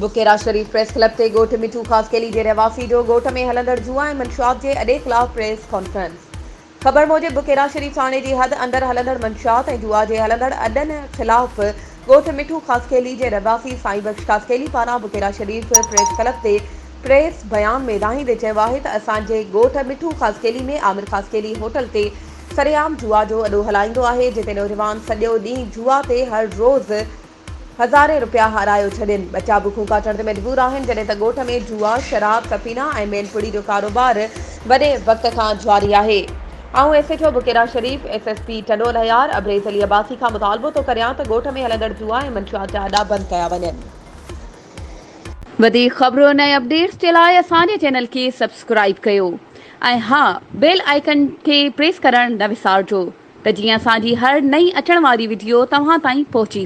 बुकेरा शरीफ press club ते गोठ मिठू खासकेली जे रहवासी जो गोठ में हलंदड़ जुआ ऐं मंशियात जे अॾे ख़िलाफ़ प्रेस कॉन्फ्रेंस। ख़बर मूजिब बुकेरा शरीफ थाणे जी हद अंदर हलंदड़ मंशियात ऐं जुआ जे हलंदड़ अॾनि ख़िलाफ़ गोठ मिठू खासकेली जे रहवासी साईं बख्श खासकेली पारां बुकेरा शरीफ प्रेस क्लब ते प्रेस बयान में दाहींदे चयो आहे त असांजे गोठ मिठू खासकेली में आमिर खासकेली होटल ते सरेआम जुआ जो अॾो हलाईंदो आहे, जिते नौजवान सॼो ॾींहुं जुआ ते हर रोज़ हज़ारे रुपया हारायो छॾनि। बचा बुखूं काटण ते मजबूर आहिनि, जॾहिं त ॻोठ में जुआ, शराब, सफ़ीना ऐं मेलपुड़ी जो कारोबार वॾे वक़्त खां जारी आहे। एसएचओ बुकेरा शरीफ एसएसपी टडोल हयार अब्रेज़ अली अब्बासी खां मुतालबो थो करियां त ॻोठ में हलंदड़ जुआ ऐं मंशियात जा अॾा बंदि कया वञनि। वधीक ख़बरुनि ऐं अपडेट्स जे लाइ असांजे चैनल खे सब्सक्राइब कयो ऐं हा, बेल आइकन खे प्रेस करणु न विसारिजो त जीअं असांजी हर नई अचण वारी वीडियो तव्हां ताईं पहुची सघे।